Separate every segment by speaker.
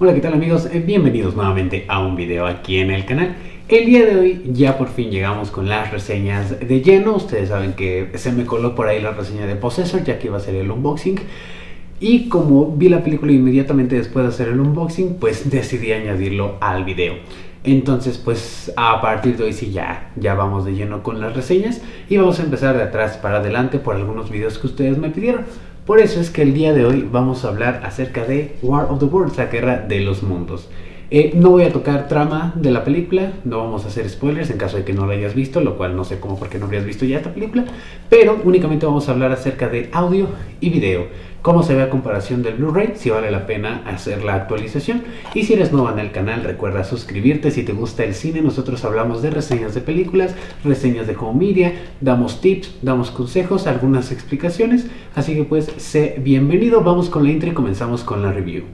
Speaker 1: Hola, ¿qué tal amigos? Bienvenidos nuevamente a un video aquí en el canal. El día de hoy ya por fin llegamos con las reseñas de lleno. Ustedes saben que se me coló por ahí la reseña de Possessor, ya que iba a ser el unboxing. Y como vi la película inmediatamente después de hacer el unboxing, pues decidí añadirlo al video. Entonces pues a partir de hoy sí ya vamos de lleno con las reseñas. Y vamos a empezar de atrás para adelante por algunos videos que ustedes me pidieron. Por eso es que el día de hoy vamos a hablar acerca de War of the Worlds, la guerra de los mundos. No voy a tocar trama de la película, no vamos a hacer spoilers en caso de que no la hayas visto, lo cual no sé cómo porque no habrías visto ya esta película, pero únicamente vamos a hablar acerca de audio y video, cómo se ve a comparación del Blu-ray, si vale la pena hacer la actualización. Y si eres nuevo en el canal, recuerda suscribirte. Si te gusta el cine, nosotros hablamos de reseñas de películas, reseñas de home media, damos tips, damos consejos, algunas explicaciones, así que pues sé bienvenido. Vamos con la intro y comenzamos con la review.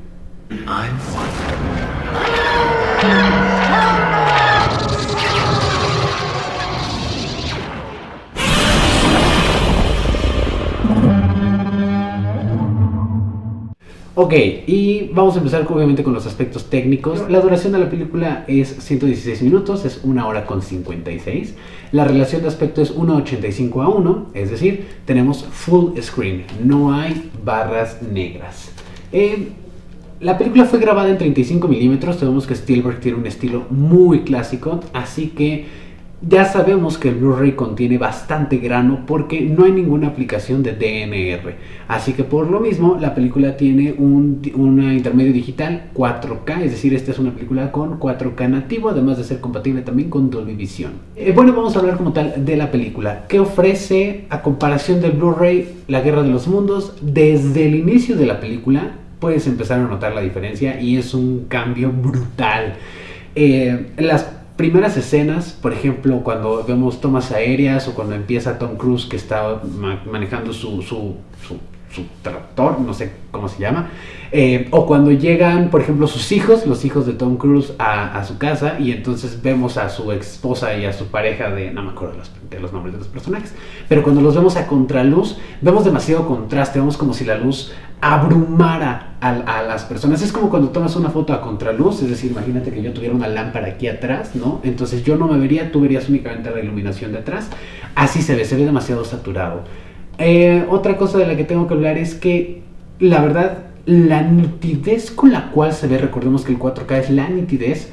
Speaker 1: Ok, y vamos a empezar obviamente con los aspectos técnicos. La duración de la película es 116 minutos, es 1 hora con 56. La relación de aspecto es 1:85:1, es decir, tenemos full screen, no hay barras negras. La película fue grabada en 35 milímetros, sabemos que Spielberg tiene un estilo muy clásico, así que ya sabemos que el Blu-ray contiene bastante grano porque no hay ninguna aplicación de DNR. Así que por lo mismo la película tiene un intermedio digital 4K, es decir, esta es una película con 4K nativo, además de ser compatible también con Dolby Vision. Bueno, vamos a hablar como tal de la película. ¿Qué ofrece a comparación del Blu-ray La Guerra de los Mundos? Desde el inicio de la película puedes empezar a notar la diferencia y es un cambio brutal. Las primeras escenas, por ejemplo, cuando vemos tomas aéreas o cuando empieza Tom Cruise que está manejando su tractor, no sé cómo se llama, o cuando llegan, por ejemplo, sus hijos, los hijos de Tom Cruise a su casa y entonces vemos a su ex esposa y a su pareja no me acuerdo de los nombres de los personajes, pero cuando los vemos a contraluz, vemos demasiado contraste, vemos como si la luz abrumara a las personas. Es como cuando tomas una foto a contraluz, es decir, imagínate que yo tuviera una lámpara aquí atrás, ¿no? Entonces yo no me vería, tú verías únicamente la iluminación de atrás. Así se ve demasiado saturado. Otra cosa de la que tengo que hablar es que la verdad, la nitidez con la cual se ve, recordemos que el 4K es la nitidez,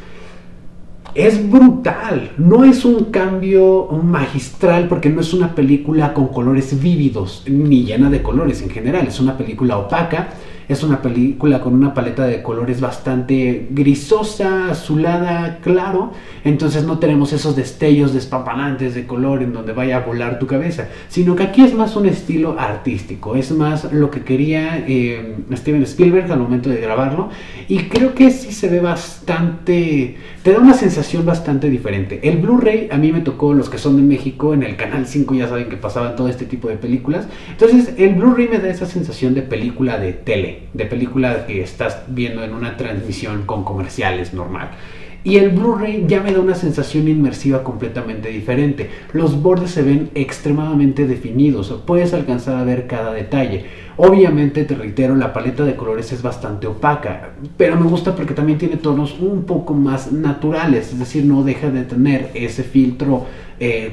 Speaker 1: es brutal. No es un cambio magistral porque no es una película con colores vívidos ni llena de colores en general, es una película opaca. Es una película con una paleta de colores bastante grisosa, azulada, claro. Entonces no tenemos esos destellos despampanantes de color en donde vaya a volar tu cabeza, sino que aquí es más un estilo artístico. Es más lo que quería Steven Spielberg al momento de grabarlo. Y creo que sí se ve bastante... Te da una sensación bastante diferente. El Blu-ray a mí me tocó, los que son de México, en el Canal 5 ya saben que pasaban todo este tipo de películas. Entonces el Blu-ray me da esa sensación de película de tele, de película que estás viendo en una transmisión con comerciales normal. Y el Blu-ray ya me da una sensación inmersiva completamente diferente. Los bordes se ven extremadamente definidos, puedes alcanzar a ver cada detalle. Obviamente, te reitero, la paleta de colores es bastante opaca, pero me gusta porque también tiene tonos un poco más naturales, es decir, no deja de tener ese filtro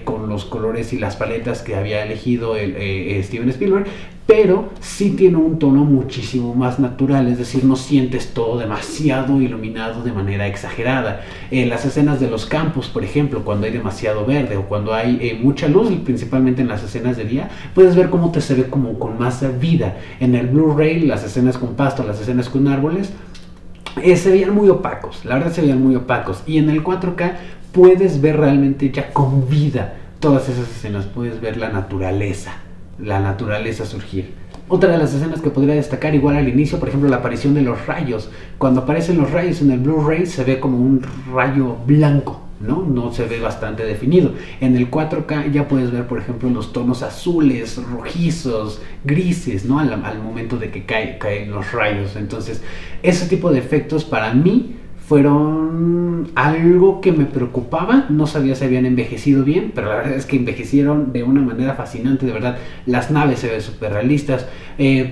Speaker 1: con los colores y las paletas que había elegido Steven Spielberg, pero sí tiene un tono muchísimo más natural, es decir, no sientes todo demasiado iluminado de manera exagerada. Las escenas de los campos, por ejemplo, cuando hay demasiado verde o cuando hay mucha luz, principalmente en las escenas de día, puedes ver cómo se ve como con más vida. En el Blu-ray, las escenas con pasto, las escenas con árboles, se veían muy opacos, la verdad se veían muy opacos. Y en el 4K puedes ver realmente ya con vida todas esas escenas, puedes ver la naturaleza surgir. Otra de las escenas que podría destacar igual al inicio, por ejemplo, la aparición de los rayos. Cuando aparecen los rayos en el Blu-ray se ve como un rayo blanco, no se ve bastante definido. En el 4K ya puedes ver, por ejemplo, los tonos azules, rojizos, grises, al momento de que caen los rayos. Entonces, ese tipo de efectos para mí fueron algo que me preocupaba. No sabía si habían envejecido bien, pero la verdad es que envejecieron de una manera fascinante, de verdad. Las naves se ven súper realistas,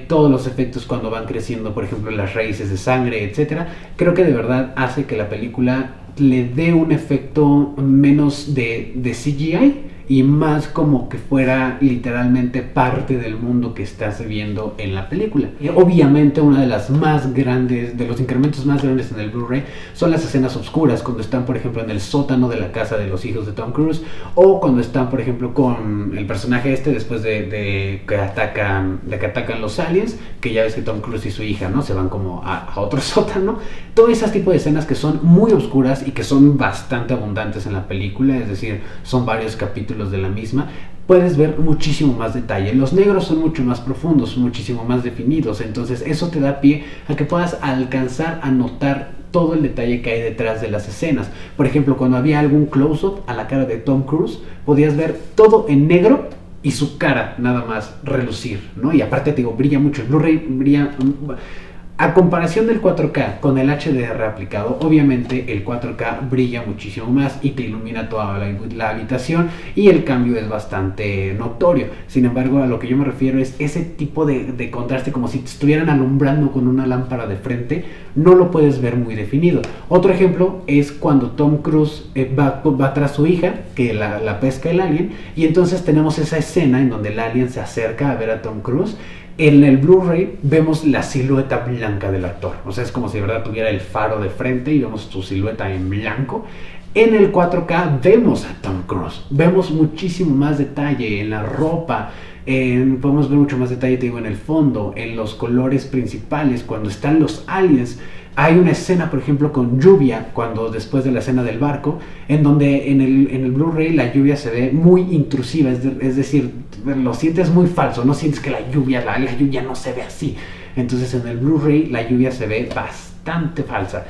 Speaker 1: todos los efectos cuando van creciendo, por ejemplo las raíces de sangre, etcétera. Creo que de verdad hace que la película le dé un efecto menos de CGI y más como que fuera literalmente parte del mundo que estás viendo en la película. Y obviamente una de las más grandes, de los incrementos más grandes en el Blu-ray son las escenas oscuras, cuando están por ejemplo en el sótano de la casa de los hijos de Tom Cruise, o cuando están por ejemplo con el personaje después de que atacan los aliens, que ya ves que Tom Cruise y su hija, ¿no?, se van como a otro sótano. Todo ese tipo de escenas que son muy oscuras y que son bastante abundantes en la película, es decir, son varios capítulos de la misma, puedes ver muchísimo más detalle. Los negros son mucho más profundos, muchísimo más definidos, entonces eso te da pie a que puedas alcanzar a notar todo el detalle que hay detrás de las escenas. Por ejemplo, cuando había algún close-up a la cara de Tom Cruise, podías ver todo en negro y su cara nada más relucir, ¿no? Y aparte te digo, brilla mucho, el Blu-ray brilla. A comparación del 4K con el HDR aplicado, obviamente el 4K brilla muchísimo más y te ilumina toda la habitación y el cambio es bastante notorio. Sin embargo, a lo que yo me refiero es ese tipo de contraste, como si te estuvieran alumbrando con una lámpara de frente, no lo puedes ver muy definido. Otro ejemplo es cuando Tom Cruise va tras su hija, que la pesca el alien, y entonces tenemos esa escena en donde el alien se acerca a ver a Tom Cruise. En el Blu-ray vemos la silueta blanca del actor, o sea, es como si de verdad tuviera el faro de frente y vemos su silueta en blanco. En el 4K vemos a Tom Cruise, vemos muchísimo más detalle en la ropa, podemos ver mucho más detalle, te digo, en el fondo, en los colores principales, cuando están los aliens. Hay una escena, por ejemplo, con lluvia, cuando después de la escena del barco, en donde en el Blu-ray la lluvia se ve muy intrusiva, es decir, lo sientes muy falso, no sientes que la lluvia no se ve así. Entonces en el Blu-ray la lluvia se ve bastante falsa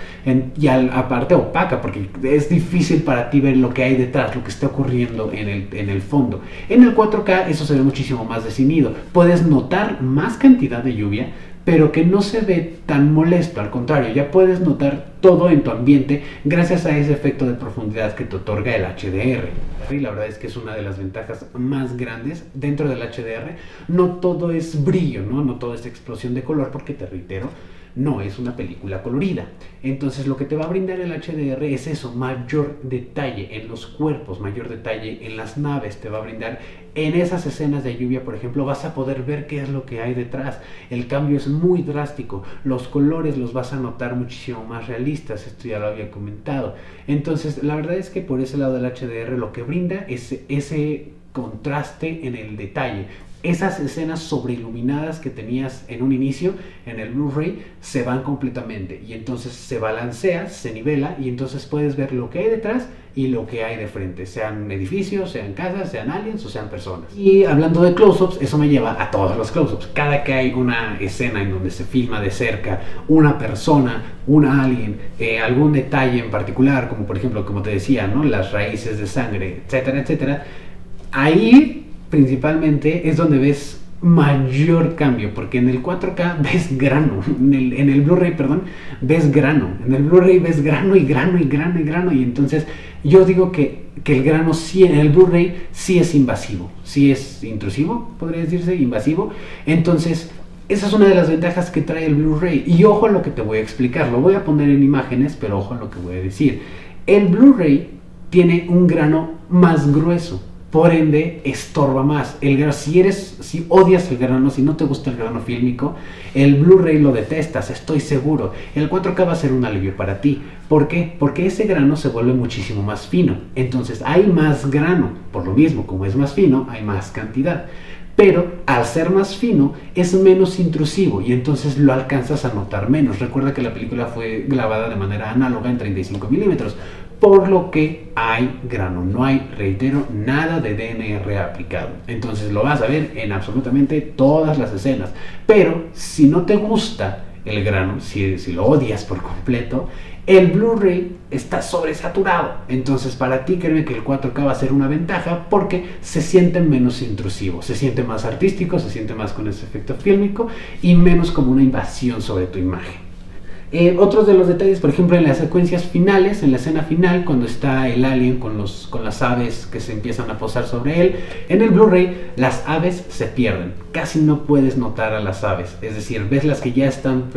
Speaker 1: y aparte opaca, porque es difícil para ti ver lo que hay detrás, lo que está ocurriendo en el fondo. En el 4K eso se ve muchísimo más definido, puedes notar más cantidad de lluvia, pero que no se ve tan molesto, al contrario, ya puedes notar todo en tu ambiente gracias a ese efecto de profundidad que te otorga el HDR. Y la verdad es que es una de las ventajas más grandes dentro del HDR. No todo es brillo, no todo es explosión de color, porque te reitero, no es una película colorida. Entonces lo que te va a brindar el HDR es eso, mayor detalle en los cuerpos, mayor detalle en las naves, te va a brindar en esas escenas de lluvia, por ejemplo, vas a poder ver qué es lo que hay detrás. El cambio es muy drástico, los colores los vas a notar muchísimo más realistas, esto ya lo había comentado. Entonces la verdad es que por ese lado del HDR lo que brinda es ese contraste en el detalle. Esas escenas sobreiluminadas que tenías en un inicio en el Blu-ray se van completamente y entonces se balancea, se nivela y entonces puedes ver lo que hay detrás y lo que hay de frente, sean edificios, sean casas, sean aliens o sean personas. Y hablando de close-ups, eso me lleva a todos los close-ups. Cada que hay una escena en donde se filma de cerca una persona, un alien, algún detalle en particular, como por ejemplo, como te decía, ¿no?, las raíces de sangre, etcétera, etcétera, ahí principalmente es donde ves mayor cambio, porque en el 4K ves grano, en el Blu-ray, perdón, ves grano, en el Blu-ray ves grano y grano y grano y grano, y entonces yo digo que el grano sí, en el Blu-ray sí es invasivo, sí es intrusivo, podría decirse, invasivo. Entonces esa es una de las ventajas que trae el Blu-ray, y ojo a lo que te voy a explicar, lo voy a poner en imágenes, pero ojo a lo que voy a decir. El Blu-ray tiene un grano más grueso, por ende estorba más. El grano, si odias el grano, si no te gusta el grano fílmico, el Blu-ray lo detestas, estoy seguro. El 4K va a ser un alivio para ti. ¿Por qué? Porque ese grano se vuelve muchísimo más fino. Entonces hay más grano. Por lo mismo, como es más fino, hay más cantidad. Pero al ser más fino es menos intrusivo y entonces lo alcanzas a notar menos. Recuerda que la película fue grabada de manera análoga en 35 milímetros, por lo que hay grano, no hay, reitero, nada de DNR aplicado. Entonces lo vas a ver en absolutamente todas las escenas. Pero si no te gusta el grano, si lo odias por completo, el Blu-ray está sobresaturado. Entonces para ti, créeme que el 4K va a ser una ventaja porque se siente menos intrusivo, se siente más artístico, se siente más con ese efecto fílmico y menos como una invasión sobre tu imagen. Otros de los detalles, por ejemplo, en las secuencias finales, en la escena final, cuando está el alien con las aves que se empiezan a posar sobre él, en el Blu-ray las aves se pierden, casi no puedes notar a las aves, es decir, ves las que ya están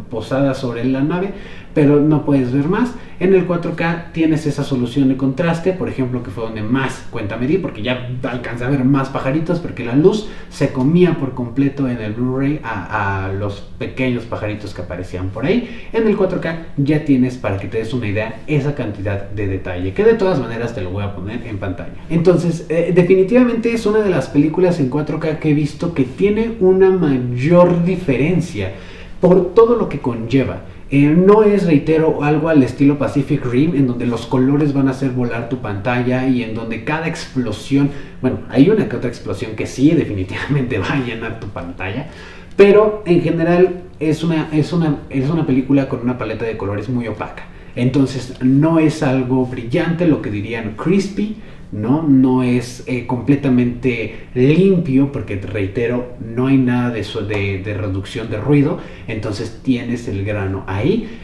Speaker 1: posadas sobre la nave, pero no puedes ver más. En el 4K tienes esa solución de contraste, por ejemplo, que fue donde más cuenta me di, porque ya alcancé a ver más pajaritos, porque la luz se comía por completo en el Blu-ray a los pequeños pajaritos que aparecían por ahí. En el 4K ya tienes, para que te des una idea, esa cantidad de detalle, que de todas maneras te lo voy a poner en pantalla. Entonces, definitivamente es una de las películas en 4K que he visto que tiene una mayor diferencia por todo lo que conlleva. No es, reitero, algo al estilo Pacific Rim, en donde los colores van a hacer volar tu pantalla y en donde cada explosión, bueno, hay una que otra explosión que sí definitivamente va a llenar tu pantalla, pero en general es una película con una paleta de colores muy opaca. Entonces no es algo brillante, lo que dirían crispy, no es completamente limpio, porque reitero, no hay nada de eso de reducción de ruido, entonces tienes el grano ahí.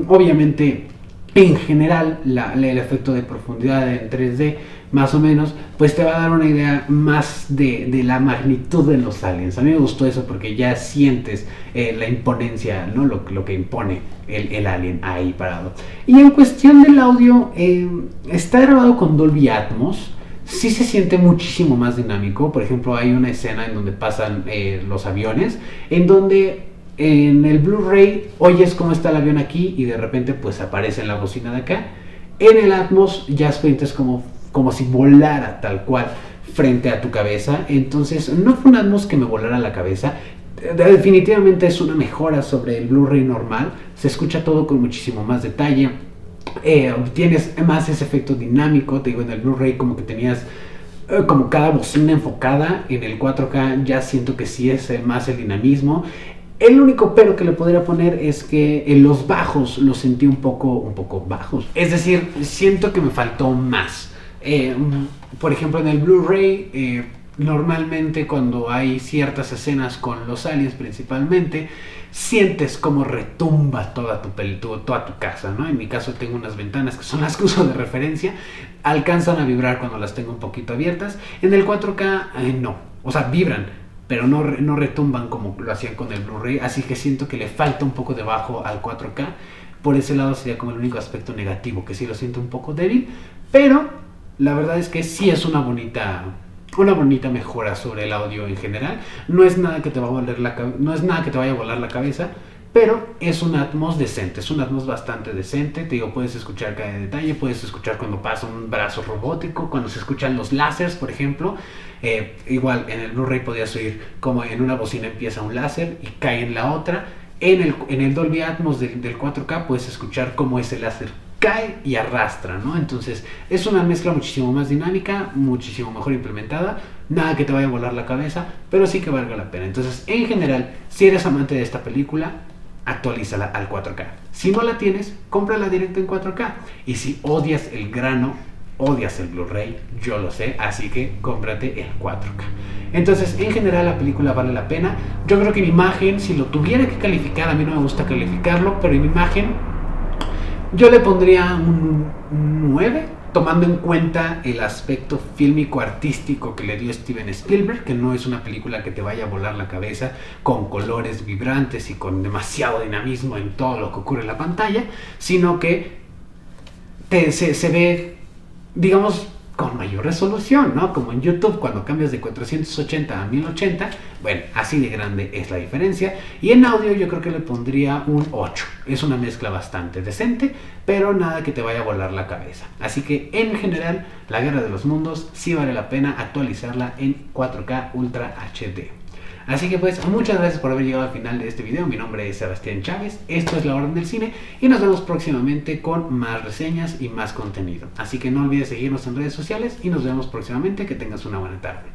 Speaker 1: Obviamente, en general, el efecto de profundidad en 3D, más o menos, pues te va a dar una idea más de la magnitud de los aliens. A mí me gustó eso porque ya sientes la imponencia, ¿no? Lo que impone el alien ahí parado. Y en cuestión del audio, está grabado con Dolby Atmos. Sí se siente muchísimo más dinámico. Por ejemplo, hay una escena en donde pasan los aviones, en donde en el Blu-ray oyes cómo está el avión aquí y de repente pues aparece en la bocina de acá. En el Atmos ya sientes como si volara tal cual frente a tu cabeza. Entonces no fue un Atmos que me volara la cabeza. Definitivamente es una mejora sobre el Blu-ray normal. Se escucha todo con muchísimo más detalle. Tienes más ese efecto dinámico. Te digo, en el Blu-ray como que tenías como cada bocina enfocada. En el 4K ya siento que sí es más el dinamismo. El único pero que le podría poner es que en los bajos los sentí un poco bajos. Es decir, siento que me faltó más. Por ejemplo, en el Blu-ray, normalmente cuando hay ciertas escenas con los aliens principalmente, sientes como retumba toda tu casa, ¿no? En mi caso tengo unas ventanas que son las que uso de referencia, alcanzan a vibrar cuando las tengo un poquito abiertas. En el 4K no, o sea, vibran, pero no retumban como lo hacían con el Blu-ray, así que siento que le falta un poco de bajo al 4K. Por ese lado sería como el único aspecto negativo, que sí lo siento un poco débil, pero la verdad es que sí es una bonita mejora sobre el audio en general. No es nada que te vaya a volar la cabeza, pero es un Atmos decente, es un Atmos bastante decente. Te digo, puedes escuchar cada detalle, puedes escuchar cuando pasa un brazo robótico, cuando se escuchan los láseres, por ejemplo. Igual en el Blu-ray podías oír como en una bocina empieza un láser y cae en la otra. En el Dolby Atmos del 4K puedes escuchar cómo ese láser cae y arrastra, ¿no? Entonces es una mezcla muchísimo más dinámica, muchísimo mejor implementada. Nada que te vaya a volar la cabeza, pero sí que valga la pena. Entonces, en general, si eres amante de esta película, actualízala al 4K. Si no la tienes, cómprala directo en 4K. Y si odias el grano, odias el Blu-ray, yo lo sé, así que cómprate el 4K. Entonces, en general, la película vale la pena. Yo creo que en imagen, si lo tuviera que calificar, a mí no me gusta calificarlo, pero en imagen yo le pondría un 9, tomando en cuenta el aspecto fílmico artístico que le dio Steven Spielberg, que no es una película que te vaya a volar la cabeza con colores vibrantes y con demasiado dinamismo en todo lo que ocurre en la pantalla, sino que se ve, digamos, con mayor resolución, ¿no? Como en YouTube, cuando cambias de 480 a 1080, bueno, así de grande es la diferencia. Y en audio yo creo que le pondría un 8. Es una mezcla bastante decente, pero nada que te vaya a volar la cabeza. Así que en general, La Guerra de los Mundos sí vale la pena actualizarla en 4K Ultra HD. Así que pues, muchas gracias por haber llegado al final de este video. Mi nombre es Sebastián Chávez, esto es La Orden del Cine y nos vemos próximamente con más reseñas y más contenido. Así que no olvides seguirnos en redes sociales y nos vemos próximamente. Que tengas una buena tarde.